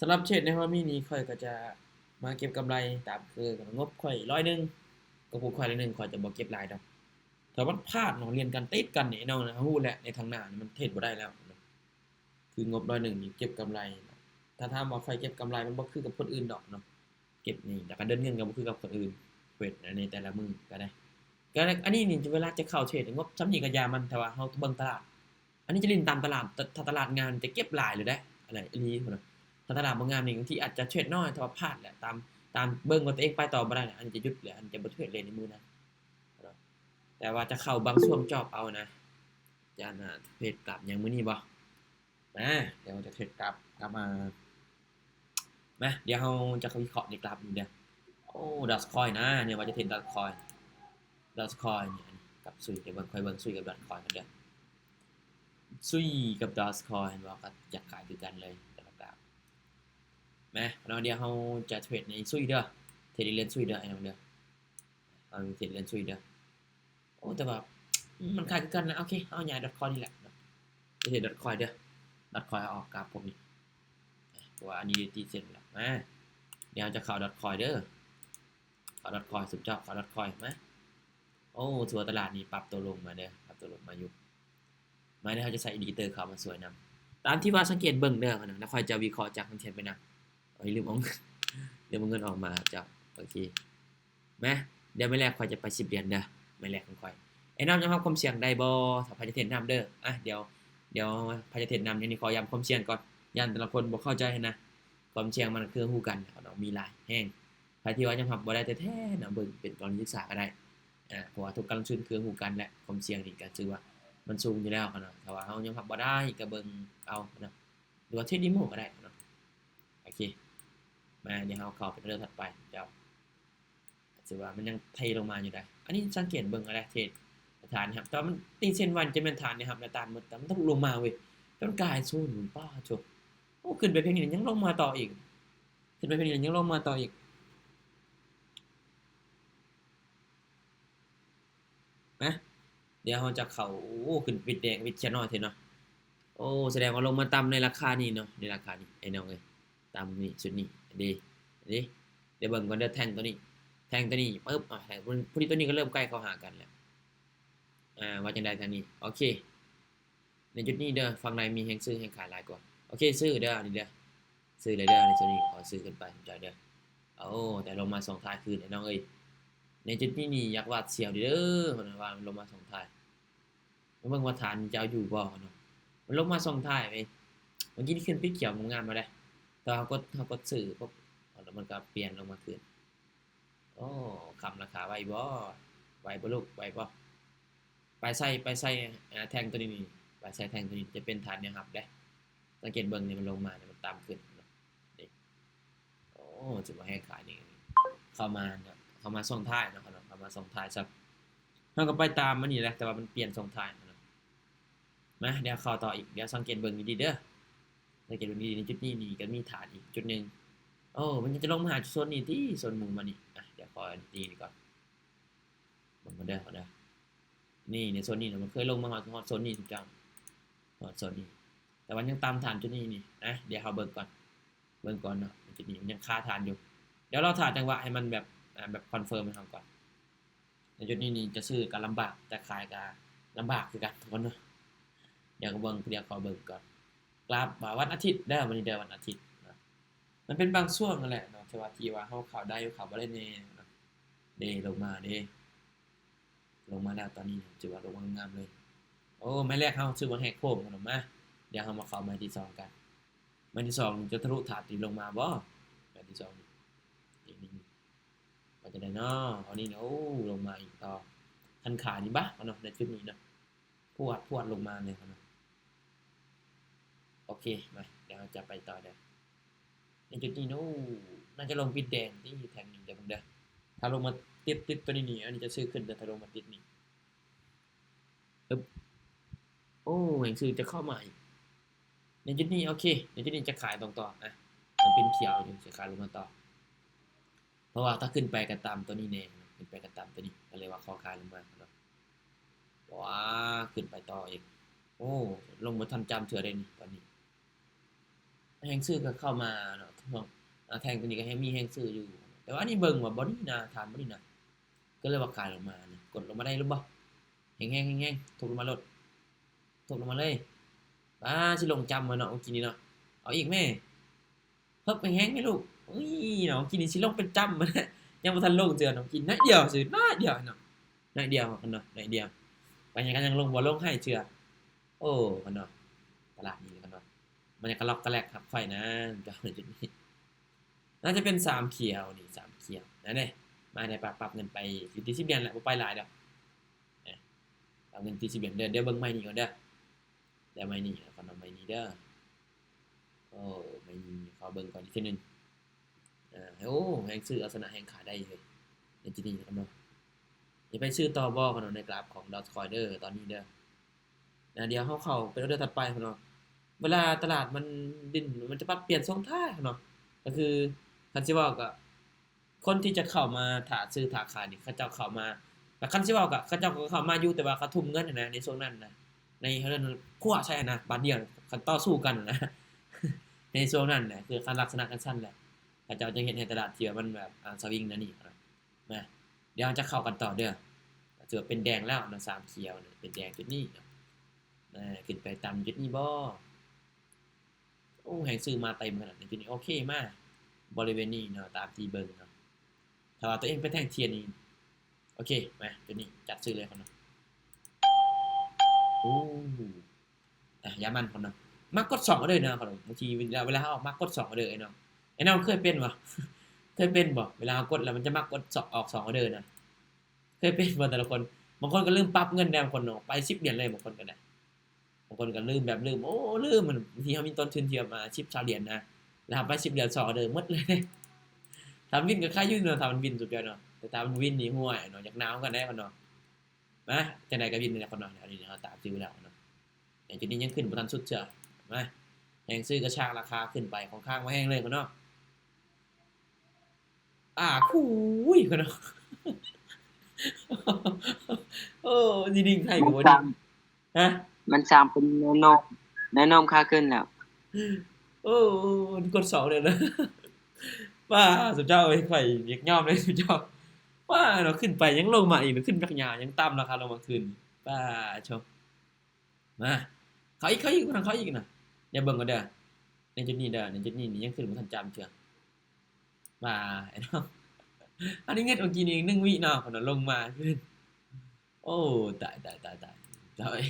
ำหรับเทรดในฮอมีนี้ข่อยก็จะมาเก็บกำไรตามคืองบข่อย100ก็ผูกข่อย100ข่อยจะบ่เก็บหลายดอกถ้ามันพลาดเนาะเรียนกันติดกันนี่เนาะฮู้แหละในทางหน้านี่มันเทรดบ่ได้แล้วคืองบ100นี่เก็บกำไรถ้าถามว่าข่อยเก็บกำไรมันบ่คือกับคนอื่นดอกเนาะเก็บนี่แล้วก็เดินเงินก็บ่คือกับคนอื่นเทรดในแต่ละมื้อก็ได้อันนี้นี่เวลาจะเข้าเทรดงบส่ำนี้ก็อย่ามันแต่ว่าเฮาเบิ่งตลาดอันนี้จะเล่นตามตลาดถ้าตลาดงามจะเก็บหลายเลยได้อะไรอีหลีพุ่นน่ะถ้าตลาดบ่งามนี่บางทีอาจจะเทรดน้อยแต่ว่าพลาดแหละตามเบิ่งว่าตัวเองไปต่อบ่ได้อันนี้จะหยุดแหละอันจะบ่เทรดเลยในมื้อนั้นแต่ว่าจะเข้าบางช่วงจอบเอานะจะน่ะเทรดกลับอย่างมื้อนี้บ่มาเดี๋ยวจะเทรดกลับมาเดี๋ยวเราจะวิเคราะห์ในกราฟนี้เด้อโอ้ดอทคอยนะเนี่ยว่าจะเทรดดอทคอยเนี่ยกับซุยเดี๋ยวเบิ่งค่อยเบิ่งซุยกับดอทคอยกันเด้อซุยกับดอทคอยเห็นบ่ก็อยากขายคือกันเลยแต่ละกราฟมาแล้วเดี๋ยวเราจะเทรดในซุยเด้อเทรดเล่นซุยเด้อไอ้น้องเด้อเอาเทรดเล่นซุยเด้อโอ้แต่ว่ามันขายคือกันนะโอเคเอาย้ายดอทคอยนี่แหละจะเทรดดอทคอยเด้อดอทคอยเอาออกกราฟพวกนี้เพราะว่าอันนี้ตีเสร็จแล้วมาเดี๋ยวจะเข้าดอทคอยเด้อเข้าดอทคอยสุดยอดเข้าดอทคอยมาโอ้ทัวตลาดนี้ปรับตัวลงมาเด้อปรับตัวลงมาอยู่มาเดี๋ยวเราจะใส่อินดิเคเตอร์เข้ามาสวยนำตามที่ว่าสังเกตเบิ่งเด้อแล้วค่อยจะวิเคราะห์จากคอนเทนต์ไปนะลืมเอาเงินออกมาจ้ะโอเคมาเดี๋ยวไม่แรกค่อยจะไป10เหรียญเด้อไม่แรกของค่อยไอ้น้ำจะรับความเสี่ยงได้บ่ถ้าพาจะเทรดนำเด้อเดี๋ยวพาจะเทรดนำอย่างนี้ขอย้ำความเสี่ยงก่อนย่านแต่ละคนบ่เข้าใจนะความเสี่ยงมันคือฮู้กันเนาะมีหลายแฮงใครที่ว่ายังรับบ่ได้แท้ๆเนาะเบิ่งเป็นกรณีศึกษาก็ได้เพราะว่าทุกการลงทุนคือฮู้กันแหละความเสี่ยงนี่ก็ถือว่ามันสูงอยู่แล้วเนาะถ้าว่าเฮายังรับบ่ได้ก็เบิ่งเอาเนาะหรือว่าเทรด Demo ก็ได้เนาะโอเคมาเดี๋ยวเราเข้าไปเรื่องถัดไปเจ้าถือว่ามันยังเทลงมาอยู่ได้อันนี้สังเกตเบิ่งอะไรเทรดฐานครับแต่มันตีเส้นวันจะเป็นฐานนะครับหน้าตาหมดแต่มันต้องลงมาเว้ยจนกลายสู้หนุนป้าจบโอ้ขึ้นไปเพียงนี้ยังลงมาต่ออีกขึ้นไปเพียงนี้ยังลงมาต่ออีกนะเดี๋ยวเราจะเข้าโอ้ขึ้นปิดแดงปิดชะน้อยเถอะเนาะโอ้แสดงว่าลงมาต่ำในราคานี้เนาะในราคานี้ไอ้น้องเอ้ยต่ำนี่สุดนี้ดีดีเดี๋ยวเบิ่งก่อนเด้อแท่งตัวนี้แท่งตัวนี้ปึ๊บแท่งพอดีตัวนี้ก็เริ่มใกล้เข้าหากันแล้วว่าจังได๋ทางนี้โอเคในจุดนี้เด้อฝั่งในมีแฮงซื้อแฮงขายหลายกว่าโอเคซื้อเด้อนี่เด้อซื้อเลยเด้อในส่วนนี้ขอซื้อขึ้นไปสนใจเด้อโอ้แต่ลงมา2ท้ายคืนไอ้น้องเอ้ยในจุดนี้นี่อยากวาดเสียวเด้อเพิ่นว่ามันลงมา2ท้ายมาเบิ่งว่าฐานจะเอาอยู่บ่เนาะมันลงมา2ท้ายเว้ยเมื่อกี้นี่ขึ้นปิดเขียวงามๆมาได้แต่เฮากดซื้อปุ๊บแล้วมันก็เปลี่ยนลงมาคืนโอ้ค้ำราคาไว้บ่ไหวบ่ลูกไหวบ่ไปใส่แท่งตัวนี้นี่ไปใส่แท่งตัวนี้จะเป็นฐานแนวรับเด้สังเกตเบิ่งนี่มันลงมานี่มันตามขึ้นเนาะนี่โอ้ถือว่าแฮงขายนี่เข้ามาเนาะเข้ามาส่งท้ายเนาะเข้ามาส่งท้ายซับเฮาก็ไปตามมันนี่แหละแต่ว่ามันเปลี่ยนส่งท้ายเนาะมาเดี๋ยวเข้าต่ออีกเดี๋ยวสังเกตเบิ่งดีๆเด้อสังเกตเบิ่งดีๆในจุดนี้นี่ก็มีฐานอีกจุดนึงโอ้มันจะลงมาหาโซนนี้ที่โซนมุมมานี่เดี๋ยวขอดีๆก่อนเบิ่งก่อนเด้อนี่ในโซนนี้มันเคยลงมาฮอดโซนนี้ทุกเจ้าฮอดโซนนี้แต่ว่ายังตามฐานจุดนี้นี่เดี๋ยวเฮาเบิ่งก่อนเนาะจุดนี้มันยังคาฐานอยู่เดี๋ยวเราถ่าจังหวะให้มันแบบคอนเฟิร์มให้เฮาก่อนในจุดนี้นี่จะซื้อก็ลำบากจะขายก็ลำบากคือกันทุกคนเนาะเดี๋ยวขอเบิ่งก่อนกราฟวันอาทิตย์เด้อวันนี้เด้อวันอาทิตย์นะมันเป็นบางช่วงนั่นแหละเนาะที่ว่าเฮาเข้าได้เข้าบ่ได้แน่เนาะเด้ลงมาเด้ลงมาแล้วตอนนี้ถือว่าลงงามๆเลยโอ้ไม้แรกเฮาซื้อบ่แฮกโค้งกันออกมาเดี๋ยวเฮามาเข้าไม้ที่2กันไม้ที่2จะทะลุฐานที่ลงมาบ่ไม้ที่2นี่ว่าจะได้เนาะอันนี้เนาะโอ้ลงมาอีกต่อคันขานี่บะเนาะในจุดนี้เนาะพวดลงมาเลยเนาะโอเคมาเดี๋ยวเราจะไปต่อเด้อในจุดนี้เนาะน่าจะลงปิดแดงที่แท่งนี้เดี๋ยวผมเด้อถ้าลงมาติดตัวนี้อันนี้จะซื้อขึ้นแต่ถ้าลงมาติดนี่ปึ๊บโอ้แห่งซื้อจะเข้ามาอีกในจุดนี้โอเคในจุดนี้จะขายตรงต่อมันเป็นเขียวอยู่จะขายลงมาต่อเพราะว่าถ้าขึ้นไปก็ตามตัวนี้แน่ขึ้นไปก็ตามตัวนี้ก็เลยว่าขอขายลงมาเนาะว้าขึ้นไปต่ออีกโอ้ลงบ่ทันจำเทื่อได้นี่ตอนนี้ แฮงซื้อก็เข้ามาเนาะพวกแท่งตัวนี้ก็มีแฮงซื้ออยู่แต่ว่าอันนี้เบิ่งว่าบ่นี่นะถามบ่นี่นะก็เลยว่าขายลงมานะกดลงมาได้หรือบ่แฮงๆๆๆทุบลงมาโลดทุบลงมาเลยสิลงจำมาเนาะเมื่อกี้นี้เนาะเอาอีกแม่เพิ่มแฮงๆแม่ลูกอุ๊ยเนาะเมื่อกี้นี้สิลงเป็นจำมาแล้วยังบ่ทันลงเทื่อเนาะกินน้อยเดียวซื่อน้อยเดียวเนาะน้อยเดียวเนาะน้อยเดียวไปยังก็ยังลงบ่ลงให้เทื่อโอ้เนาะตลาดนี้เนาะมันยังกะล็อกกะแลกครับไฟนะเจ้าจุดนี้ น่าจะเป็น3เขียวนี่3เขียวนั่นเด้มาได้ปรับเงินไปอยู่ที่10เหรียญแหละบ่ไปหลายดอกอาปรับเงินที่10เหรียญเดี๋ยวเบิ่งไม้นี้ก่อนเด้อเดี๋ยวไม้นี้ก่อนเอาไม้นี้เด้อโอ้ไม้นี้ขอเบิ่งก่อนอีกทีหนึ่งโอ้แฮ่งซื้อลักษณะแฮ่งขายได้เลยในจุดนี้นะครับเนาะอย่าไปซื้อต่อบ่ครับเนาะในกราฟของ Dogecoin เด้อตอนนี้เด้อเดี๋ยวเราเข้าไปออเดอร์ถัดไปครับเนาะเวลาตลาดมันดิ้นมันจะปรับเปลี่ยนทรงท่าครับเนาะก็คือคันสิเว้าก็ คนที่จะเข้ามาถาซื้อถาขายนี่เขาเจ้าเข้ามาแต่คันสิเว้าก็เขาเจ้าก็เข้ามาอยู่แต่ว่าเขาทุ่มเงินนะในช่วงนั้นนะในเขาเรียกคั่วใช่นะบาทเดียวคันต่อสู้กันนะในช่วงนั้นน่ะคือคันลักษณะกันซั่นแหละเขาเจ้าจะเฮ็ดให้ตลาดที่ว่ามันแบบสวิงนั่นนี่นะเดี๋ยวจะเข้ากันต่อเด้อถือว่าเป็นแดงแล้วนะ3เขียวเนี่ยเป็นแดงจุดนี้ขึ้นไปตามจุดนี้บ่โอ้แฮ่งซื้อมาเต็มขนาดนี้จุดนี้โอเคมากบริเวณนี้เนาะตามที่เบิ่งเนาะถ้าว่าตัวเองไปแท่งเทียนนี่โอเคมาตัวนี้จัดซื้อเลยครับเนาะโอ้ยามันครับเนาะมักกด2เอาเด้อนะครับบางทีเวลาเฮาออกมักกด2เอาเด้อไอ้น้องเคยเป็นบ่เคยเป็นบ่เวลาเฮากดแล้วมันจะมักกด2ออก2เอาเด้อนะเคยเป็นบ่แต่ละคนบางคนก็ลืมปรับเงินได้บางคนเนาะไป10เหรียญเลยบางคนก็ได้บางคนก็ลืมแบบลืมโอ้ลืมมันบางทีเฮามีต้นทุนที่แบบ10 20เหรียญนะแล้วไป10เหรียญ2เอาเด้อหมดเลยถ้าวินก็ใครอยู่เนาะถ้ามันวินสุดยอดเนาะแต่ถ้ามันวินนี่ห่วยเนาะอยากหนาวกันได้พุ่นเนาะมาจังได๋ก็วินนี่แหละพุ่นเนาะอันนี้เฮาตามซื้อแล้วเนาะแต่จุดนี้ยังขึ้นบ่ทันสุดเทื่อมาแฮ่งซื้อกระชากราคาขึ้นไปค่อนข้างว่าแฮงเลยพุ่นเนาะคูยพุ่นเนาะโอ้นิ่งๆให้ก็บ่มันสร้านิ่งงฮะมันสร้างเป็นแนวโน้มขาขึ้นแล้วโอ้กด2เลยนะว้าสุดเจ้าเอ้ยข้อยอยากยอมเลยสุดเจ้าว้าเนาะขึ้นไปยังลงมาอีกเนาะขึ้นบักหญ้ายังต่ำราคาลงมาคืนป๊าโชมาเขาอีกพุ่นน่ะเขาอีกน่ะอย่าเบิ่งก่อนเด้อในจุดนี้เด้อในจุดนี้นี่ยังขึ้นบ่ทันจำเทื่อว้าไอ้น้องอันนี้เงินเมื่อกี้นี่1วิเนาะพุ่นน่ะลงมาขึ้นโอ้ตายๆๆๆเจ้าเอ้ย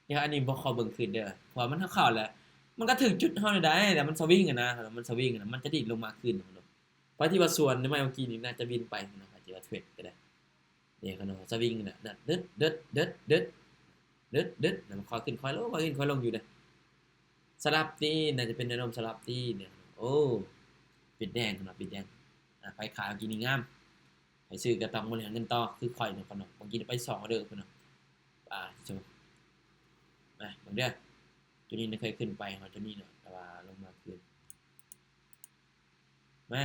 เดี๋ยวอันนี้บ่ขอเบิ่งคืนเด้อเพราะว่ามันเข้าๆแล้วมันก็ถึงจุดเฮาแล้วได้แต่มันสวิงอะนะมันสวิงอะนะมันจะดิ่งลงมาคืนพุ่นเนาะเพราะที่ว่าส่วนในไม้เมื่อกี้นี่น่าจะบินไปพุ่นเนาะอาจจะว่าเทรดก็ได้เนี่ยเขาเนาะสวิงน่ะนั่นดึดๆๆๆมันค่อยขึ้นค่อยลงค่อยขึ้นค่อยลงอยู่เด้อสลับนี่น่าจะเป็นแนวโน้มสลับที่เนี่ยโอ้ปิดแดงพุ่นน่ะปิดแดงไปขายเมื่อกี้นี่งาม ไปซื้อก็ต้องบริหารเงินต่อคือข่อยเนาะพ่นเนาะบางทีไป2ออเด้อพุ่นเนาะสิมาเบิ่งเด้อตัวนี้น่ะเคยขึ้นไปฮอดตัวนี้เนาะแต่ว่าลงมาคืนมา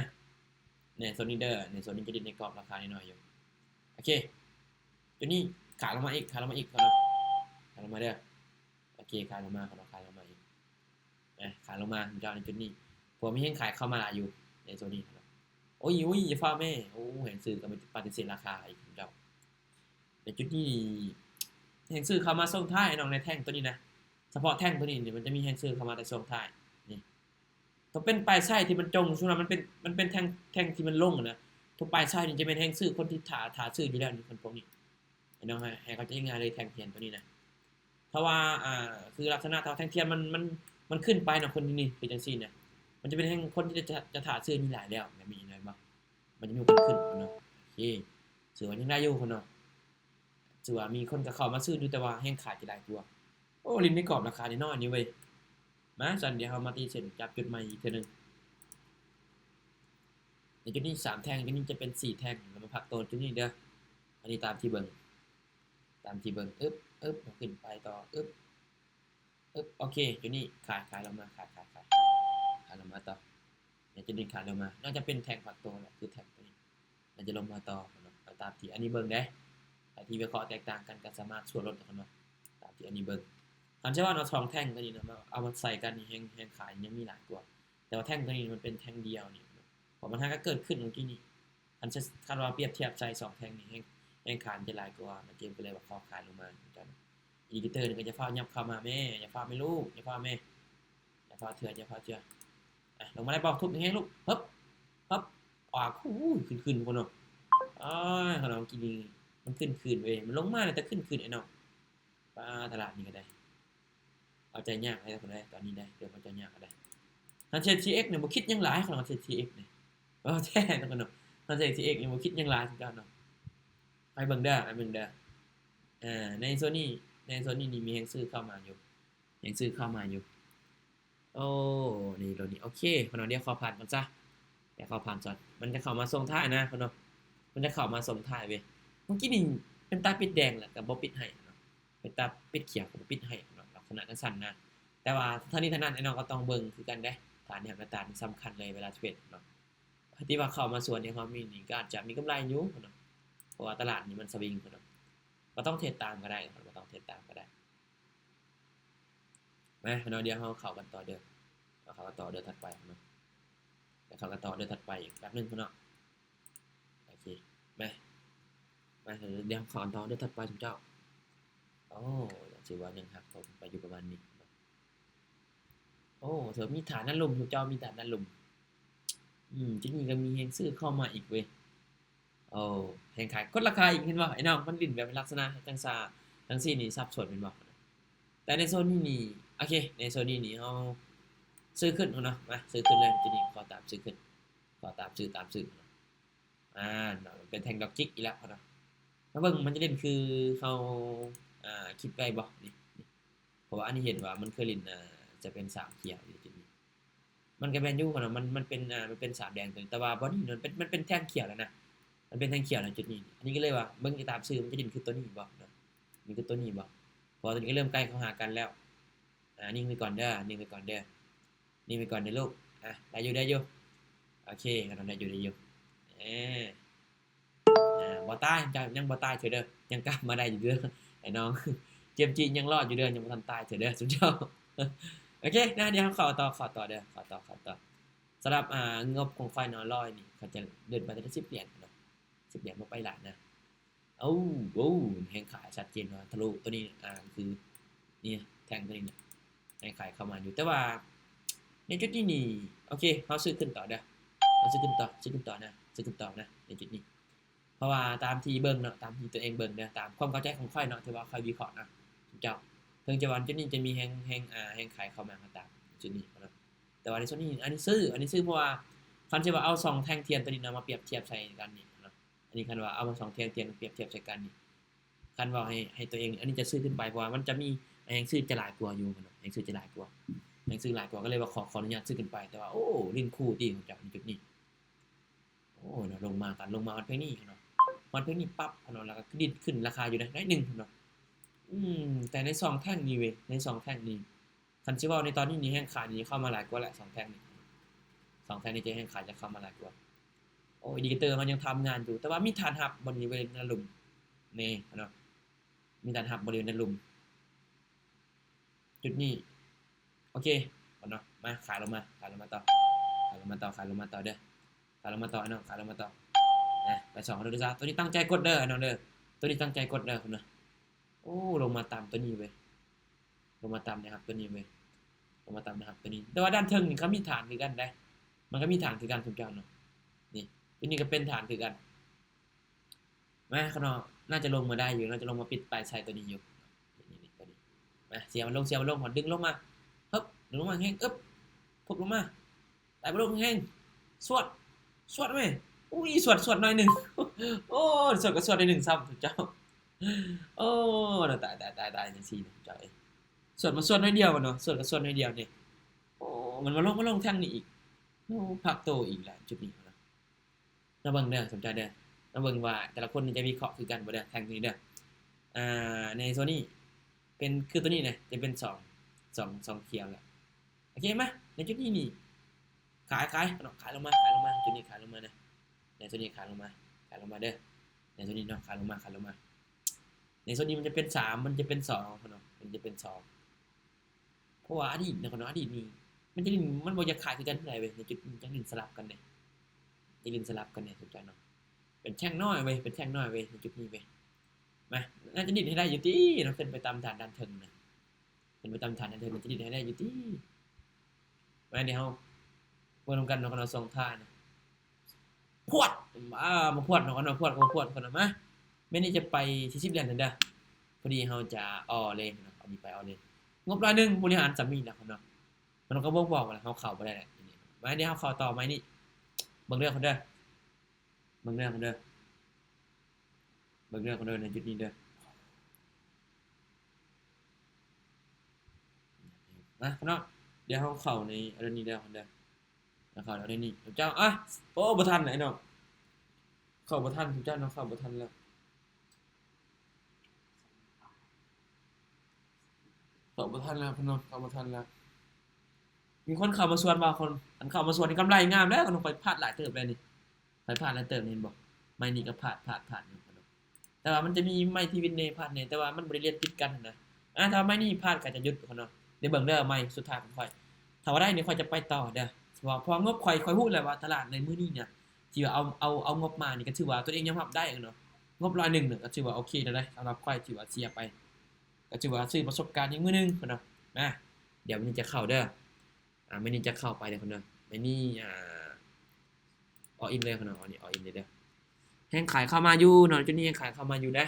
เนี่ยโซนนี้เด้อเนี่ยโซนนี้จะอยู่ในกรอบราคาน้อยๆอยู่โอเคตัวนี้ขาลงมาอีกพ่นเนาะขาลงมาเด้อโอเคขาลงมาพ่นเนาะขาลงมาอีกขาลงมาผมจะเอาในจุดนี้เพราะว่ามีแฮ่งขายเข้ามาหลายอยู่ในโซนนี้ โอ้ยอย่าฟ้าวแม่โอ้แฮ่งซื้อก็ปฏิเสธราคาอีกเจ้าแต่จุดนี้แฮ่งซื้อเข้ามาส่งท้ายน้องในแท่งตัวนี้นะเฉพาะแท่งตัวนี้นี่มันจะมีแฮ่งซื้อเข้ามาแต่ส่งท้ายนี่ต้องเป็นปลายไส้ที่มันจงช่วงนั้นมันเป็นแท่งที่มันลงอะนะทุกปลายไส้นี่จะเป็นแฮ่งซื้อคนที่ถาซื้ออยู่แล้วนี่คนพวกนี้ไอ้น้องให้เข้าใจง่ายๆเลยแท่งเทียนตัวนี้นะเพราะว่าคือลักษณะถ้าแท่งเทียนมันขึ้นไปเนาะคนนี้เป็นจังซี่น่ะมันจะเป็นแฮ่งคนที่จะถาซื้อมีหลายแล้วแบบนี้เลยบ่ มันจะมีคนขึ้นพุ่นเนาะโอเคถือว่ายังได้อยู่พุ่นเนาะถือว่ามีคนก็เข้ามาซื้ออยู่แต่ว่าแฮ่งขายสิหลายกว่าโอ้ลิ้นในกรอบราคาน้อยๆนี่เว้ยมาซั่นเดี๋ยวเรามาตีเส้นจับจุดใหม่อีกเทื่อหนึ่งในจุดนี้3แท่งจุดนี้จะเป็น4แท่งเรามาพักตัวจุดนี้เด้ออันนี้ตามที่เบิ่งอึ๊บขึ้นไปต่ออึ๊บโอเคจุดนี้ขายลงมาขายลงมาต่อเนี่ยจุดนี้ขายลงมาน่าจะเป็นแท่งพักตัวแหละคือแท่งตัวนี้มันจะลงมาต่อเนาะตามที่อันนี้เบิ่งเด้แต่ที่วิเคราะห์แตกต่างกันก็สามารถส่วนลดกันเนาะตามที่อันนี้เบิ่งคันใช่ว่าเนาะ2แท่งตัวนี้เนาะเอามาใส่กันนี่แฮ่งขายยังมีหลายกว่า แต่ว่าแท่งตัวนี้มันเป็นแท่งเดียวนี่พอมันก็เกิดขึ้นเมื่อกี้นี่คันว่าเปรียบเทียบใส่2แท่งนี่แห่งขานจะหลายกว่าเกมก็เลยว่าขอขายลงมาจังอีดิเตอร์นี่ก็จะฟ้าวยับเข้ามาแม่อย่าฟ้าวไม่ลูกอย่าฟ้าวแม่อย่าฟ้าวเถื่อลงมาได้บอกทุบแห้งลูกปึ๊บออกขึ้นคนเนาะขนมกินนี่มันขึ้นเว้ยมันลงมาแต่ขึ้นไอ้น้องป้าตลาดนี่ก็ได้เอาใจยากให้คนได้ตอนนี้ได้เดี๋ยวมันจะยากก็ได้ทันเชน TX เนี่ยบ่คิดยังหลายของทันเชน TX เนี่ยแท้นะคนเนาะทันเชน TX เนี่ยบ่คิดยังหลายจังเนาะไปเบิ่งเด้อในโซนี่นี่มีแฮงซื้อเข้ามาอยู่โอ้นี่โลนี่โอเคคนเดียวขอผ่านก่อนซะแต่ขอผ่านก่อนมันจะเข้ามาส่งท้ายนะคนเนาะมันจะเข้ามาส่งท้ายเว้ยเมื่อกี้นี่เป็นตาปิดแดงแหละก็บ่ปิดให้เนาะเป็นตาปิดเขียวก็บ่ปิดให้เนาะลักษณะจังซั่นนะแต่ว่าท่านี้ท่านั้นไอ้น้องก็ต้องเบิ่งคือกันเด้ฐานเนี่ยกระตานสำคัญเลยเวลาเทรดเนาะที่ว่าเข้ามาส่วนในความมีนี่ก็อาจจะมีกำไรอยู่เนาะเพราะว่าตลาดนี่มันสวิงเนาะก็ต้องเทรดตามก็ได้ก็ต้องเทรดตามก็ได้มาเนาะเดี๋ยวเฮาเข้ากันต่อเด้อเข้ากันต่อเดือนถัดไปเนาะแล้วเข้ากันต่อเดือนถัดไปอีกแป๊บนึงเนาะโอเคมาเดี๋ยวเข้ากันต่อเดือนถัดไปทุกเจ้าโอ้สิว่า1ครับผมไปอยู่ประมาณนี้โอ้เธอมีฐานด้านลมทุกเจ้ามีฐานด้านลมที่นี่ก็มีแฮงซื้อเข้ามาอีกเว้ยโอ้แฮงขายกดราคาอีกเห็นบ่ไอ้น้องมันลิ้นแบบลักษณะจังซ่าจังซี่นี่สับสนแม่นบ่แต่ในโซนนี้นี่โอเคในโซนนี้นี่เฮาซื้อขึ้นเนาะมาซื้อขึ้นเลยทีนี้ขอตามซื้อขึ้นขอตามซื้อเนาะเป็นแท่งดอกจิกอีกแล้วเนาะมาเบิ่งมันจะเล่นคือเฮาคิดไว้บ่นี่เพราะว่าอันนี้เห็นว่ามันเคยเล่นจะเป็น3เขียวอยู่จุดนี้มันก็แม่นอยู่เนาะมันเป็น3แดงตัวแต่ว่าบ่นี่มันเป็นแท่งเขียวแล้วนะมันเป็นแท่งเขียวในจุดนี้อันนี้ก็เลยว่าเบิ่งตามซื้อมันจะเล่นคือตัวนี้บ่เนาะนี่คือตัวนี้บ่พอตัวนี้ก็เริ่มใกล้เข้าหากันแล้วนิ่งไปก่อนเด้อนิ่งไปก่อนเด้อลูกได้อยู่โอเคกันได้อยู่บ่ตายยังบ่ตายเถอะเด้อยังกลับมาได้อยู่เด้อไอ้น้องเจมจียังรอดอยู่เด้อยังบ่ทันตายเถอะเด้อสุดยอดโอเคนะเดี๋ยวเข้าต่อเด้อเข้าต่อสำหรับงบของค่อยเนาะ100นี่เขาจะเดินไปได้10เหรียญเนาะ10เหรียญบ่ไปหลายนะโอ้แห่งขายชัดเจนว่าทะลุตัวนี้คือนี่แทงตัวนี้เนี่ยแห่งขายเข้ามาอยู่แต่ว่าในจุดนี้นี่โอเคเฮาซื้อขึ้นต่อเด้อเฮาซื้อขึ้นต่อนะในจุดนี้เพราะว่าตามที่เบิ่งเนาะตามที่ตัวเองเบิ่งเด้อตามความเข้าใจของค่อยเนาะที่ว่าค่อยวิเคราะห์นะเจ้าถึงจะวันจุดนี้จะมีแห่งขายเข้ามาก็ตามจุดนี้เนาะแต่ว่าในส่วนนี้อันนี้ซื้อเพราะว่าคันสิว่าเอา2แท่งเทียนตัวนี้มาเปรียบเทียบใส่กันนี่เนาะอันนี้คันว่าเอา2แท่งเทียนเปรียบเทียบใส่กันนี่คันว่าให้ตัวเองอันนี้จะซื้อขึ้นไปเพราะว่ามันจะมีแห่งซื้อจะหลายกว่าอยู่เนาะแห่งซื้อจะหลายกว่าก็เลยว่าขออนุญาตซื้อขึ้นไปแต่ว่าโอ้ลิ้นคู่ดีของเจ้าจุดนี้โอ้เนาะลงมาวัดเพลงนี้เนาะวัดเพลงนี้ปั๊บเนาะแล้วก็ดิ้นขึ้นราคาอยู่ได้1เนาะแต่ใน2แท่งนี้เว้ยใน2แท่งนี้คันสิว่าในตอนนี้นี่แห่งขายนี่เข้ามาหลายกว่าแหละ2แท่งนี้2แท่งนี้จะแห่งขายจะเข้ามาหลายกว่าโอ้อินดิเคเตอร์มันยังทำงานอยู่แต่ว่ามีฐานหับบริเวณนั้นลุ่มนี่เนาะมีฐานหับบริเวณนั้นลุ่มจุดนี้โอเคก่อนเนาะมาขายลงมาต่อเด้อขายลงมาต่อไอ้น้องขายลงมาต่อไป2ดูซะตัวนี้ตั้งใจกดเด้อไอ้น้องเด้อตัวนี้ตั้งใจกดเด้อคุณนะโอ้ลงมาตามตัวนี้เว้ยลงมาตามนะครับตัวนี้เว้ยลงมาตามนะครับตัวนี้แต่ว่าด้านเทิงนี่เขามีฐานคือกันได้มันก็มีฐานคือกันทุกอย่างเนาะนี่ตัวนี้ก็เป็นฐานคือกันมาข้างนอกน่าจะลงมาได้อยู่น่าจะลงมาปิดปลายชายตัวนี้อยู่นี่ตัวนี้มาเสียมันลงหอดึงลงมาฮึบดึงลงมาแห้งอึ๊บพุบลงมาไต่บ่ลงแห้งสวดมั้ยอุ้ยสวดหน่อยนึงโอ้สวดก็สวดได้1ซ้ำเจ้าโอ้ตายจังซี่เจ้าสวดหน่อยเดียวเนาะสวดก็สวดหน่อยเดียวนี่โอ้มันมาลงแท่งนี้อีกโอ้พักโตอีกแล้วจุดนี้เนาะเบิ่งเด้อสนใจเด้อเบิ่งว่าแต่ละคนนี่จะวิเคราะห์คือกันบ่เด้อแท่งนี้เด้อในโซนี้เป็นคือตัวนี้เนี่ยจะเป็น2เขียวแล้วโอเคมั้ยในจุดนี้นี่ขายลงมาจุดนี้ขายลงมานะในโซนี้ขายลงมาเด้อในโซนี้เนาะขายลงมาในโซนี้มันจะเป็น3มันจะเป็น2เนาะมันจะเป็น2เพราะว่าอดีตเนาะอดีตมี มันจะดินมันบ่อยากขายคือกันเท่าไหร่เว้ยในจุดจังดินสลับกันเนี่ยจะดินสลับกันเนี่ยสนใจเนาะเป็นแท่งน้อยเว้ยเป็นแท่งน้อยเว้ยในจุดนี้เว้ยมาน่าจะดินให้ได้อยู่ที่เราขึ้นไปตามฐานด้านเทิงนะขึ้นไปตามฐานด้านเทิงมันจะดินให้ได้อยู่ที่มาเดี๋ยวเมื่อทำกันเราก็เอาส่งท่านะพวดมาพวดเราก็เอาพวดมาพวดคนละมาไม่นี่จะไปที่10 เดือนนั่นเด้อพอดีเราจะเลยเนาะเอานี้ไปเลยงบ1บริหารสามีแล้วเนาะมันก็บอกว่าเขาเข้าบ่ได้แหละมาเดี๋ยวเขาเข้าต่อไหมนี่เบิ่งเรื่องคนเด้อเบิ่งเรื่องคนเด้อเบิ่งเรื่องคนเด้อในจุดนี้เด้อนะเนาะเดี๋ยวเขาเข้าในอันนี้เด้อคนเด้อเข้าแล้วในนี้เจ้าโอ้บ่ทันไหนเนาะเข้าบ่ทันเจ้าเนาะเข้าบ่ทันแล้วเข้าบ่ทันแล้วพี่น้องเข้าบ่ทันแล้วมีคนเข้ามาสวนบ่คนอันเข้ามาสวนนี่กำไรงามแล้วก็ต้องไปพลาดหลายเติบเลยนี่ไปพลาดหลายเติบนี่บ่ไม่นี่ก็พลาดแต่ว่ามันจะมีไม่ที่วินเนพลาดเนี่ยแต่ว่ามันบ่ได้เรียนติดกันนะถ้าไม่นี่พลาดก็จะหยุดคนเนาะเดี๋ยวเบิ่งเด้อไม่สุดท้ายผมค่อยถ้าว่าได้นี่ค่อยจะไปต่อเด้อเพราะงบค่อยฮู้แล้วว่าตลาดในมื้อนี้เนี่ยที่ว่าเอางบมานี่ก็ถือว่าตัวเองยอมรับได้เนาะงบ100เนี่ยก็ถือว่าโอเคแล้วสำหรับค่อยที่ว่าเสียไปก็ถือว่าซื้อประสบการณ์อีกมื้อนึงเนาะเดี๋ยวมื้อนี้จะเข้าเด้อมื้อนี้จะเข้าไปเด้อคนเนาะมื้อนี้อินเลยคนเนาะอันนี้อินเลยเด้อแห่งขายเข้ามาอยู่เนาะจุดนี้แห่งขายเข้ามาอยู่ได้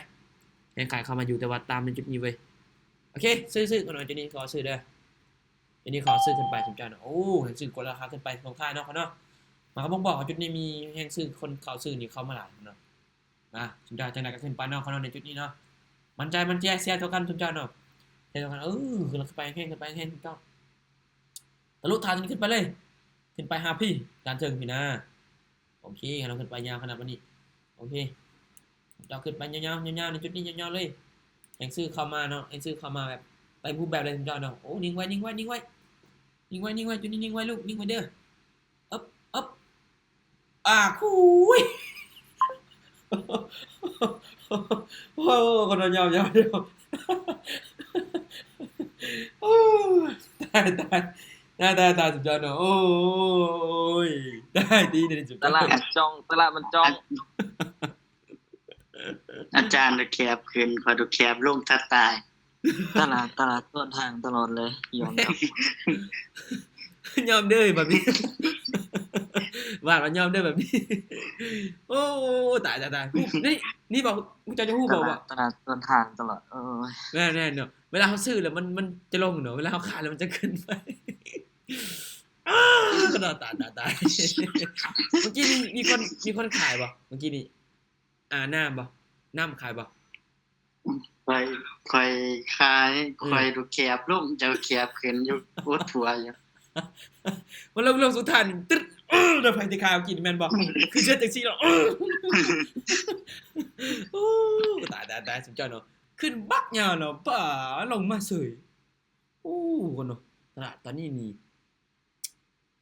แห่งขายเข้ามาอยู่แต่ว่าตามในจุดนี้เว้ยโอเคซื้อๆก่อนหน่อยจุดนี้ขอซื้อเด้อจุดนี้ขอซื้อขึ้นไปสมใจเนาะโอ้แห่งซื้อกดราคาขึ้นไปของค่ายเนาะเนาะมันก็บอกว่าจุดนี้มีแห่งซื้อคนเขาซื้อนี่เข้ามาหลายเนาะสมใจจังได๋ก็ขึ้นไปเนาะเนาะในจุดนี้เนาะมันใจเสียเท่ากันสมใจเนาะเสียเท่ากันขึ้นไปแห่งเจ้าทะลุฐานขึ้นไปเลยขึ้นไปหาพี่ด้านเทิงพี่นะโอเคเราขึ้นไปยาวขนาดนี้โอเคเราขึ้นไปยาวๆในจุดนี้ยาวๆเลยแห่งซื้อเข้ามาเนาะแห่งซื้อเข้ามาแบบไปรูปแบบเลยจอเนาะโอ้นิ่งไว้จุดนี้นิ่งไว้ลูกนิ่งไว้เด้ออึ๊บคุยโอ้คนยาวโอ้ตายสุดยอดเนาะโอ้ยได้ดีในสุดตลาดมันจ้องอาจารย์แคบขึ้นขอดูแคบลงทัดตายตลาดต้นทางตลอดเลยยอมเด้อแบบนี้ว่ามันยอมเด้อแบบนี้โอ้ตายนี่บอกมึงจะฮู้บอกว่าตลาดต้นทางตลอดแน่ๆเนาะเวลาเขาซื้อแล้วมันจะลงเนาะเวลาเขาขายแล้วมันจะขึ้นไปก็ตายเมื่อกี้มีคนขายบ่เมื่อกี้นี่น้ำขายบ่ค่อยขายค่อยดูแคบลงเจ้าแคบขึ้นอยู่ปวดหัวอยู่มันลงสุดท้ายตึ๊ดเดี๋ยวไผสิขายเอากินแม่นบ่คือเชื่อจังซี่เนาะโอ้ตายสุดยอดเนาะขึ้นบักยาวเนาะป๋าลงมาเสยโอ้คนเนาะตลาดตอนนี้นี่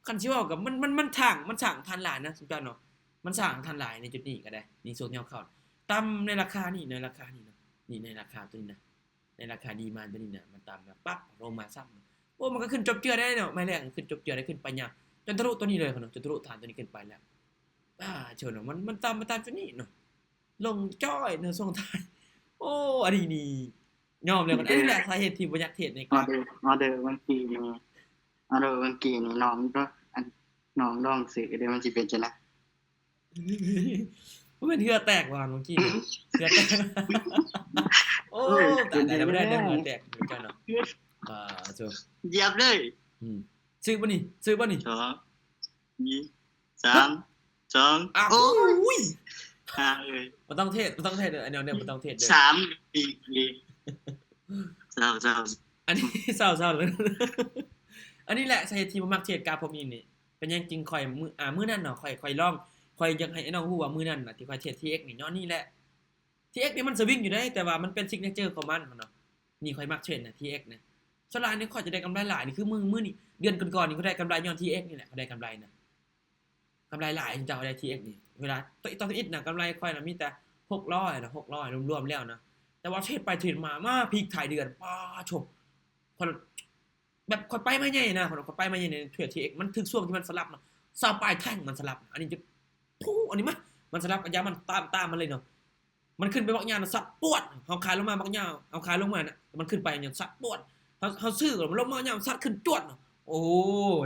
คันสิเว้ากับมันสร้างทันหลายนะสุดยอดเนาะมันสร้างทันหลายในจุดนี้ก็ได้นี่โซนแนวเข้าตามในราคานี่เนาะนี่ในราคาตัวนี้นะในราคาดีมากตัวนี้นะมันตามแบบปั๊บลงมาซ้ำโอ้มันก็ขึ้นจบเจือได้เนาะไม่แรงขึ้นจบเจือได้ขึ้นไปยาวจนทะลุตัวนี้เลยเนาะจนทะลุฐานตัวนี้ขึ้นไปแล้วเชิญเนาะมันตามตัวนี้เนาะลงจ้อยเนาะส่งท้ายโอ้อันนี้ยอมเลยมันอันนี้แหละสาเหตุที่บ่อยากเทศในการออเดอร์บางทีนี่น้องก็น้องลองซื้อเดี๋ยวมันสิเป็นจังได๋มันเป็นเหือแตกว่ะเมื่อกี้เหือแตกโอ้ตายแล้วไม่ได้เหือแตกเหมือนกันเนาะเหยียบเลยซื้อบ่นี่2 3 2โอ้ยบ่ต้องเทศเด้ออันนี้บ่ต้องเทศเด้อ3อีกเศร้าอันนี้เศร้าเลยอันนี้แหละสาเหตุที่บ่มักเทศกาผมนี่เป็นหยังจริงข่อยมื้อนั้นเนาะข่อยลองข่อยอยากให้ไอ้น้องฮู้ว่ามื้อนั้นน่ะที่ข่อยเทศ TX นี่ย้อนนี่แหละ TX นี่มันสวิงอยู่ได้แต่ว่ามันเป็นซิกเนเจอร์ของมันเนาะนี่ข่อยมักเทรดน่ะ TX นะส่วนหลายนี่ข่อยจะได้กำไรหลายนี่คือมื้อนี่เดือนก่อนๆนี่ข่อยได้กำไรย้อน TX นี่แหละข่อยได้กำไรนะกำไรหลายจังได้ TX นี่เวลาตอนอิดน่ะกำไรข่อยน่ะมีแต่600นะ600รวมๆแล้วนะแต่ว่าเทรดไปเทรดมาพีคท้ายเดือนป้าชมพอ แบบข่อยไปมาใหญ่นะข่อยไปมาใหญ่ในเทรด TX มันถึงช่วงที่มันสลับเนาะซาวปลายแท่งมันสลับอันนี้จะพูอันนี้มันสลับกับยามันตามมันเลยเนาะมันขึ้นไปบักยาวสับปวดเฮาขายลงมาบักยาวเอาขายลงมาน่ะมันขึ้นไปอย่างสับปวดเฮาซื้อมันลงมายาวสัดขึ้นจวดเนาะโอ้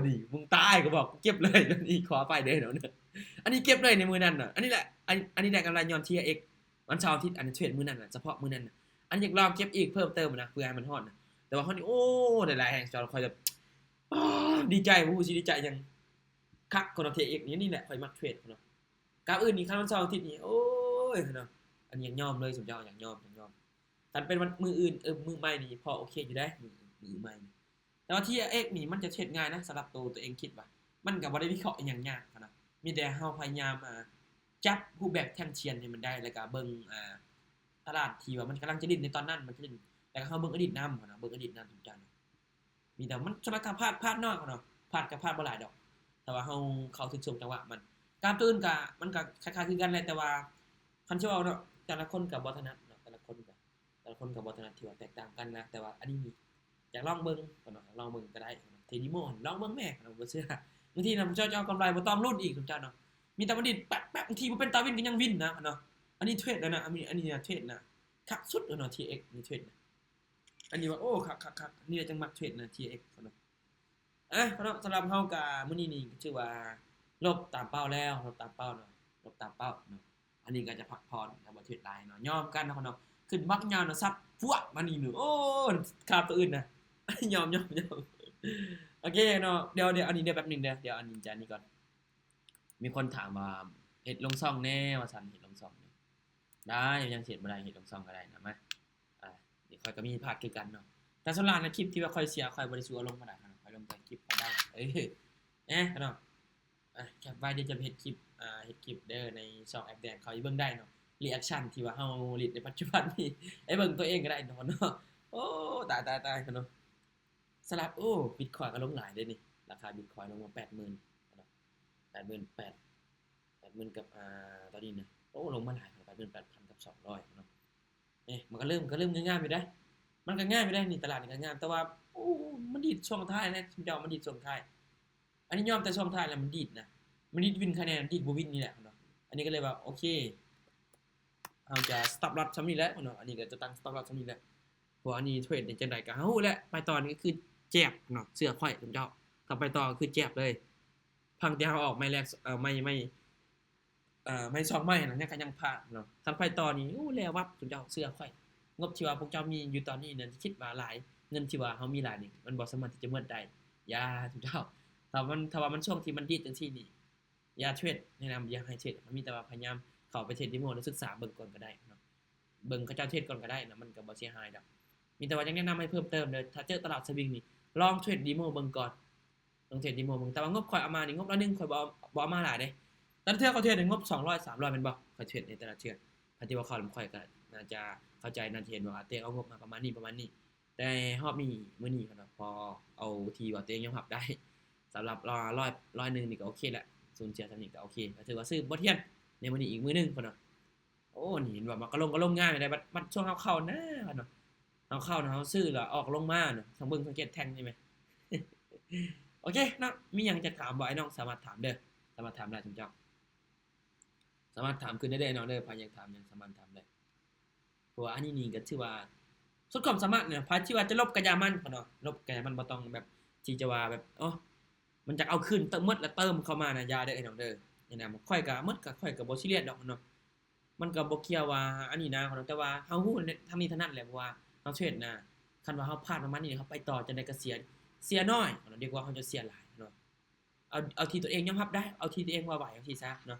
นี่มึงตายก็บอกเก็บเลยนี่ขอไปเด้อเนาะอันนี้เก็บเลยในมือนั้นน่ะอันนี้แหละอันนี้ได้กำไรย้อน TX วันเสาร์อาทิตย์อันนี้เทรดมื้อนั้นน่ะเฉพาะมื้อนั้นน่ะอันอยากลองเก็บอีกเพิ่มเติมนะเพื่อให้มันฮอดนะแต่ว่าคราวนี้โอ้ได้หลายแห่งจอค่อยจะดีใจบ่ฮู้สิดีใจจังคักคน TX นี่แหละค่อยมักเทรดเนาะกับอื่นนี่คันวันเสาร์อาทิตย์นี่โอ้ยเนาะอันนี้ยอมเลยสมเจ้าอย่างยอมถ้าเป็นวันมื้ออื่นมื้อใหม่นี่พอโอเคอยู่ได้มื้อใหม่แต่ว่า TX นี่มันจะเทรดง่ายนะสำหรับตัวเองคิดว่ามันก็บ่ได้วิเคราะห์อีหยังยากนะมีแต่เฮาพยายามจับรูปแบบแท่งเทียนให้มันได้แล้วก็เบิ่งตลาดที่ว่ามันกำลังจะดิ้นในตอนนั้นมันจะดิ้นแล้วก็เฮาเบิ่งอดีตนำเนาะเบิ่งอดีตนำทุกจังมีแต่มันสำหรับการพลาดน้อยเนาะพลาดก็พลาดบ่หลายดอกแต่ว่าเฮาเข้าถึงช่วงจังหวะมันการตื่นก็มันก็คล้ายๆคือกันแหละแต่ว่าคันสิเว้าเนาะแต่ละคนก็บ่ถนัดเนาะแต่ละคนก็บ่ถนัดที่ว่าแตกต่างกันนะแต่ว่าอันนี้นี่อยากลองเบิ่งเนาะลองเบิ่งก็ได้เทนิโมลองเบิ่งแม่เนาะบ่เชื่อบางทีน่ะมันจะเอากำไรบ่ต้องลุ้นอีกทุกจังเนาะมีแต่มันดิ้นแป๊บๆบางทีบ่เป็นตาวินก็ยังวินนะเนาะอันนี้เทรดแล้วนะอันนี้เทรดนะคักสุดเนาะ TX นี่เทรดนะอันนี้ว่าโอ้คักนี่จังมักเทรดนะ TX เนาะเนาะสำหรับเฮาก็มื้อนี้นี่ชื่อว่าลบตามเป้าแล้วลบตามเป้าเนาะลบตามเป้าเนาะอันนี้ก็จะพักผ่อนแล้วบ่เทรดหลายเนาะยอมกันเนาะเนาะขึ้นบักยาวเนาะซัดพวกมานี่เนาะโอ้ขาตัวอื่นน่ะยอมโอเคเนาะเดี๋ยวอันนี้เดี๋ยวแป๊บนึงเดี๋ยวอันนี้จานนี้ก่อนมีคนถามว่าเฮ็ดลงช่องแน่ว่าซั่นเฮ็ดลงช่องได้ยังเสียบ่ได้เฮ็ดลงช่องก็ได้นะมาเดี๋ยวค่อยก็มีพาดคือกันเนาะแต่ส่วนหลายนะคลิปที่ว่าค่อยเสียค่อยบ่ได้สู้อารมณ์ปานใดค่อยลงแต่คลิปก็ได้เนาะแคปไว้เดี๋ยวจะเฮ็ดคลิปเฮ็ดคลิปเด้อในช่องแอปแดงเขาเบิ่งได้เนาะรีแอคชั่นที่ว่าเฮาเฮ็ดในปัจจุบันนี้เบิ่งตัวเองก็ได้เนาะโอ้ตายเนาะสลับโอ้ Bitcoin ก็ลงหลายเด้นี่ราคา Bitcoin ลงมา 80,000 เนาะ 80,000 กับตอนนี้นะโอ้ลงมาหลาย 88,000 กับ 200เนาะมันก็เริ่มง่ายๆไปได้มันก็ง่ายไปได้นี่ตลาดนี่ก็งามแต่ว่าโอ้มันดีดช่วงท้ายนะเจ้ามันดีดช่วงท้ายอันนี้ยอมแต่ช่วงท้ายแล้วมันดีดนะมันดีดวินคะแนนดีดบ่วินนี่แหละเนาะอันนี้ก็เลยว่าโอเคเราจะ stop loss ซำนี้แหละเนาะอันนี้ก็จะตั้ง stop loss ซำนี้แหละเพราะอันนี้เทรดจังได๋ก็เฮาแหละไปต่อนี่ก็คือแจ็บเนาะเสื้อข่อยเจ้าถ้าไปต่อก็คือแจ็บเลยพังที่เฮาออกไม่แรกไม่2ไม้นั่นก็ยังพลาดเนาะคันไปต่อนี่โอ้แล้ววับเจ้าเสื้อข่อยงบที่ว่าพวกเจ้ามีอยู่ตอนนี้นั่นคิดว่าหลายเงินที่ว่าเฮามีหลายนี่มันบ่สามารถที่จะหมดได้อย่าเจ้าถ้าว่ามันช่วงที่มันดีจังซี่นี่อย่าเทรดแนะนำอย่าให้เทรดมันมีแต่ว่าพยายามเข้าไปเทรดดิโมแล้วศึกษาเบิ่งก่อนก็ได้เนาะเบิ่งเขาเจ้าเทรดก่อนก็ได้นะมันก็บ่เสียหายดอกมีแต่ว่ายังแนะนำให้เพิ่มเติมเด้อถ้าเจอตลาดสวิงนี่ลองเทรดดิโมเบิ่งก่อนลองเทรดดิโมเบิ่งแต่ว่างบข่อยเอามานี่งบละนึงข่อยบ่เอามาหลายเด้แต่เทื่อเขาเทรดงบ200 300แม่นบ่ข่อยเทรดในแต่ละเทื่อคันที่ว่าเขาข่อยก็น่าจะเข้าใจน่าจะเห็นว่าเตงเอางบมาประมาณนี้แต่รอบนี้มื้อนี้ก็พอเอาที่ว่าเตงยอมรับได้สำหรับ100นึงนี่ก็โอเคแหละศูนย์เสียซำนี้ก็โอเคก็ถือว่าซื้อบ่เทียนในมื้อนี้อีกมื้อนึงพุ่นเนาะโอ้นี่เห็นว่ามันก็ลงง่ายได้บัดช่วงเข้านะเนาะเข้าเนาะเฮาซื้อแล้วออกลงมาเนาะสังสังเกตแท่งนี่แหม โอเคเนาะมีหยังจะถามบ่ไอ้น้องสามารถถามเด้อสามารถถามได้ทุกเจ้าสามารถถามขึ้นได้เด้อน้องเด้อพายังถามยังสามารถถามได้เพราะว่าอันนี้นี่ก็ถือว่าสุดความสามารถเนี่ยพาที่ว่าจะลบกะยามันเนาะลบกะยามันบ่ต้องแบบที่จะว่าแบบมันจะเอาคืนเติมหมดแล้วเติมเข้ามานะอย่าเด้อไอ้น้องเด้อนี่นะค่อยก็หมดก็ค่อยก็บ่ซีเรียสดอกเนาะมันก็บ่เกี่ยวว่าอันนี้นะแต่ว่าเฮาฮู้ทางนี้ถนัดแหละเพราะว่าเฮาเทรดนะคันว่าเฮาพลาดประมาณนี้เฮาไปต่อจังได๋ก็เสียน้อยเนาะดีกว่าเฮาจะเสียหลายเนาะเอาที่ตัวเองยอมรับได้เอาที่ตัวเองว่าไหวเอาที่ซะเนาะ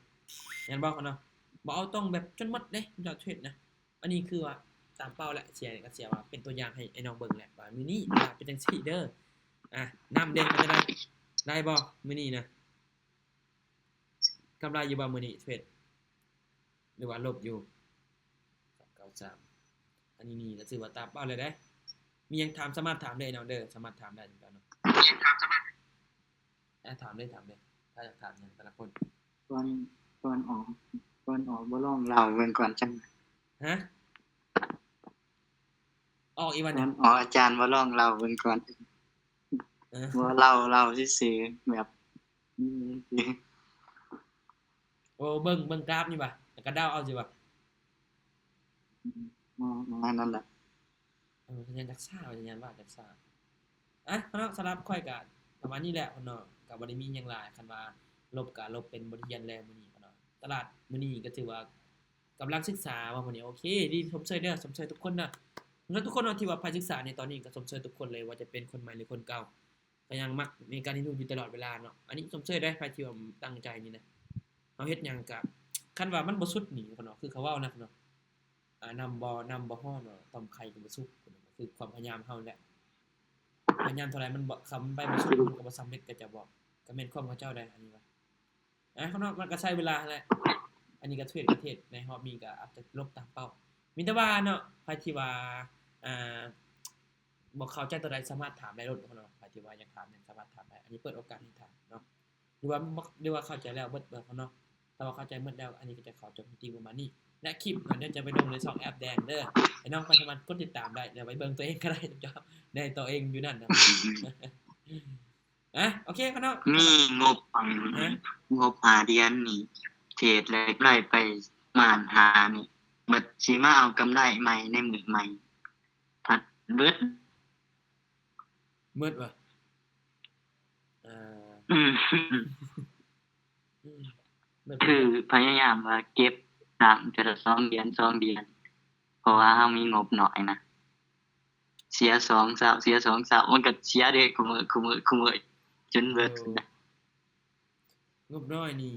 แม่นบ่เนาะบ่เอาต้องแบบจนหมดเด้เจ้าเทรดนะอันนี้คือว่าตามเป้าแหละเสียก็เสียว่าเป็นตัวอย่างให้ไอ้น้องเบิ่งแหละว่ามื้อนี้เป็นจังซี่เด้อนำเด้งก็ได้บ่มื้อนี้นะกำไรอยู่บ่มื้อนี้เทรดหรือว่าลบอยู่93อันนี้นี่ก็ถือว่าตามเป้าเลยเด้มีหยังถามสามารถถามได้น้องเด้อสามารถถามได้เนาะถามเลยถ้าอยากถามหยังแต่ละคนก่อนออกบ่ลองเล่าเบิ่งก่อนจังฮะออกอีกวัน ก่อนออกอาจารย์บ่ลองเล่าเบิ่งก่อน เออ ว่าเราซื่อๆแบบอืม โอ้เบิ่งกราฟนี่ป่ะแล้วก็เดาเอาสิว่ะ นั่นแหละ สัญญาณจักซ่าสัญญาณว่าจักซ่าอ่ะเนาะสำหรับข่อยก็ประมาณนี้แหละพ่นเนาะก็บ่ได้มีหยังหลายคันว่าลบก็ลบเป็นบทเรียนแล้วมื้อนี้พ่นเนาะตลาดมื้อนี้ก็ถือว่ากำลังศึกษาว่ามื้อนี้โอเคดีชมเชยเด้อชมเชยทุกคนนะแล้วทุกคนเนาะที่ว่าภาคศึกษาในตอนนี้ก็ชมเชยทุกคนเลยว่าจะเป็นคนใหม่หรือคนเก่าก็ยังมักมีการเรียนรู้อยู่ตลอดเวลาเนาะอันนี้ชมเชยได้ใครที่ว่าตั้งใจนี่นะเฮาเฮ็ดหยังก็คันว่ามันบ่สุดนี่พ่นเนาะคือเขาเว้านะพ่นเนาะนำบ่ฮอดเนาะต้มไข่ก็บ่สุกพ่นเนาะคือความพยายามเฮาแหละ พยายามเท่าไรมันบ่คำไปบ่สุดมันก็บ่สำเร็จก็จะบอกก็แม่นความเขาเจ้าได้อันนี้ว่าข้างนอกมันก็ใช้เวลาแหละอันนี้ก็เทศในฮอบมีก็อาจจะลบตามเป้ามีแต่ว่าเนาะใครที่ว่าอ่าบ่เข้าใจตัวใดสามารถถามได้โลดเนาะใครที่ว่าอยากถามเนี่ยสามารถถามได้อันนี้เปิดโอกาสให้ถามเนาะหรือว่าเข้าใจแล้วเบิดเนาะถ้าว่าเข้าใจหมดแล้วอันนี้ก็จะเข้าจบจริงๆประมาณนี้และคลิปเดี๋ยวจะไปลงใน2แอปแดงเด้อไอ้น้องก็สามารถกดติดตามได้เดี๋ยวไปเบิ่งตัวเองก็ได้จ้ะได้ตัวเองอยู่นั่นนะ โอเคครับเนาะ มีงบ ฮะ งบหาเดือนนี่เทรดเลยไล่ไปหม่านหานี่บัดสิมาเอากำไรใหม่ในมื้อใหม่ผัดเบิด มืดว่ะอ่า อืม มืด คือพยายามว่าเก็บตังค์แต่ละ2เดือนเพราะว่าเฮามีงบน้อยนะเสีย2 3เสีย2 3มันก็เสียเด้คุมื้อจนเบิดนะ งบน้อยนี่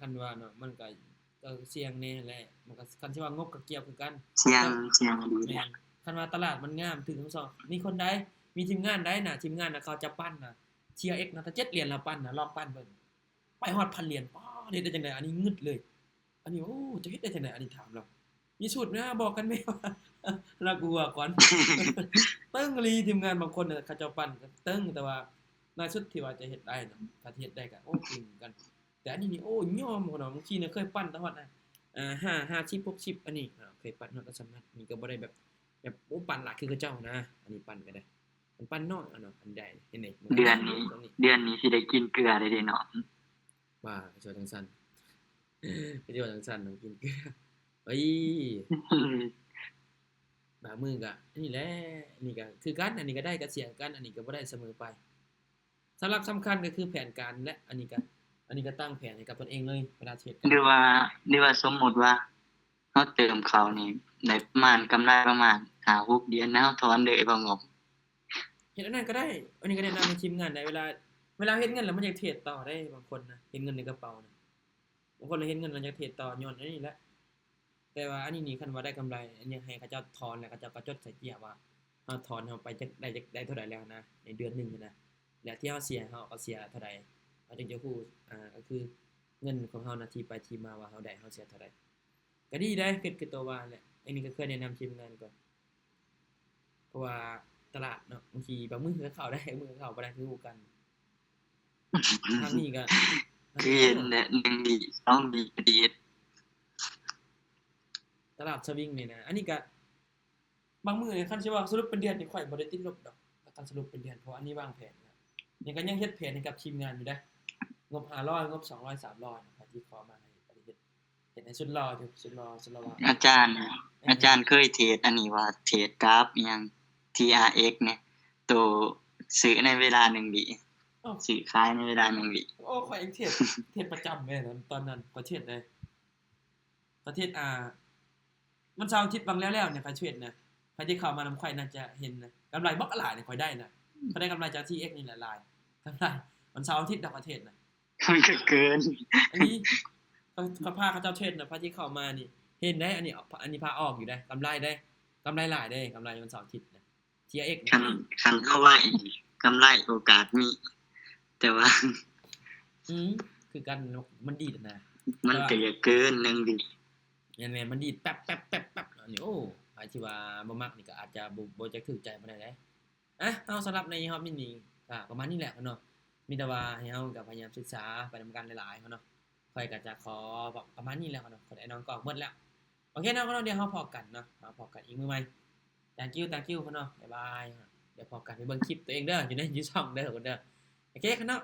คันว่าเนาะมันก็เสี่ยงแน่แหละมันก็คันสิว่างบก็เกี่ยวคือกัน เสียงดี แม่ นะ นคันว่าตลาดมันงามถึงทั้งสองมีคนใดมีทีมงานใดน่ะทีมงานน่ะเขาจะปั้นน่ะ TRX น่ะถ้า7เหรียญแล้วปั้นน่ะลองปั้นเบิ่งไปฮอด 1,000 เหรียญป๊อดเฮ็ดได้จังได๋อันนี้งึดเลย อันนี้โอ้จะเฮ็ดได้จังได๋อันนี้ถามเรามีสูตรนะบอกกันแม่ว่า เรากลัวก่อน เติ้งอีหลีทีมงานบางคนน่ะเขาเจ้าปั้นก็เติ้งแต่ว่าน้อยสุดที่ว่าจะเฮ็ดได้เนาะถ้าเฮ็ดได้ก็โอ้เก่งกัน แต่อันนี้นี่โอ้ยอมพุ่นเนาะบางทีน่ะเคยปั้นแต่ฮอด50 60อันนี้เคยปั้นฮอดอันสำนั้นนี่ก็บ่ได้แบบโอ้ปั้นหลายคือเขาเจ้านะ อันนี้ปั้นก็ได้มันปั้นน้อยอะเนาะอันใดเห็นไหม เดือนนี้สิได้กินเกลือได้เด้เนาะ ว่าไปเที่ยวจังซั่น ไปเที่ยวจังซั่นต้องกินเกลือเฮ้ยบางมื้อก็นี่แหละนี่ก็คือกันอันนี้ก็ได้ก็เสียกันอันนี้ก็บ่ได้เสมอไปสำหรับสำคัญก็คือแผนการและอันนี้ก็ตั้งแผนให้กับตนเองเลยเวลาเทรดกัน หรือว่าสมมุติว่าเฮาเติมเขานี่ได้ประมาณกำไรประมาณ5-6เดือนแล้วถอนเลยบ่งบ เฮ็ดอันนั้นก็ได้ อันนี้ก็แนะนำให้ทีมงานได้เวลาเฮ็ดเงินแล้วมันอยากเทรดต่อได้บางคนนะเห็นเงินในกระเป๋านะบางคนเห็นเงินแล้วอยากเทรดต่อย้อนอันนี้แหละแต่ว่าอันนี้นี่คันว่าได้กำไรอันนี้ให้เขาเจ้าถอนแล้วเขาเจ้าก็จดใส่เกียร์ว่าเฮาถอนเฮาไปจักได้เท่าใดแล้วนะในเดือนหนึงนะแล้วที่เฮาเสียเฮาก็เสียเท่าใดเฮาจึงจะฮู้ก็คือเงินของเฮานะที่ไปที่มาว่าเฮาได้เฮาเสียเท่าใดก็ดีได้คือตัวว่าแหละอันนี้ก็เคยแนะนำทีมงานก่อนเพราะว่าตลาดเนาะบางทีบางมื้อก็เข้าได้มื้อก็เข้าบ่ได้คือฮู้กันทางนี้ก็ คือเห็นแหละ1ดี2ดีก็ดี ตลาดสวิงนี่นะอันนี้ก็บางมื้อนี่คันสิว่าสรุปเป็นเดือนนี่ข่อยบ่ได้ติดลบดอกการสรุปเป็นเดือนเพราะอันนี้วางแผนนะนี่ก็ยังเฮ็ดแผนให้กับทีมงานอยู่เด้องบ500งบ200 300นะครับที่ขอมาให้เฮ็ดให้สุดหล่ออยู่สุดหล่อว่า อาจารย์เคยเทรดอันนี้ว่าเทรดกราฟอิหยัง TRX เนี่ยตัวซื้อในเวลา1วิ อ้าว ซื้อขายในเวลา1วิ โอ้ข่อยเองเทรดประจำแม่นตอนนั้นประเทศใดประเทศมันเสาร์อาทิตย์บางแล้วเนี่ยข่อยเทรดนะใครที่เข้ามานำข่อยน่าจะเห็นนะกำไรบักหลายเนี่ยข่อยได้นะข่อยได้กำไรจาก TX นี่แหละหลายกำไรวันเสาร์อาทิตย์ต่างประเทศนะ มันก็เกิน อันนี้เขาพาเขาเจ้าเทรดนะพระที่เข้ามานี่เห็นได้อันนี้พาออกอยู่ได้กำไรได้กำไรหลายได้กำไรวันเสาร์อาทิตย์นะ TX นะ คันเข้าว่าอีกกำไรโอกาสมีแต่ว่า คือกันมันดีดนะ มันก็อย่าเกิน1วิ แม่นมันดีดแป๊บๆๆๆอันนี้โอ้หมายที่ว่าบ่มักนี่ก็อาจจะบ่จะถูกใจปานใดเด้เอาสำหรับในรอบนี้ก็ประมาณนี้แหละเนาะมีแต่ว่าให้เฮาก็พยายามศึกษาไปนำกันหลายๆเนาะค่อยก็จะขอประมาณนี้แหละเนาะคนไอ้น้องก็หมดแล้วโอเคเนาะเดี๋ยวเฮาพอกันเนาะพอกันอีกมื้อใหม่ thank you เนาะบ๊ายบาย เดี๋ยวพอกันไปเบิ่งคลิปตัวเองเด้ออยู่ในยูช่องเด้อคนเด้อโอเคครับเนาะ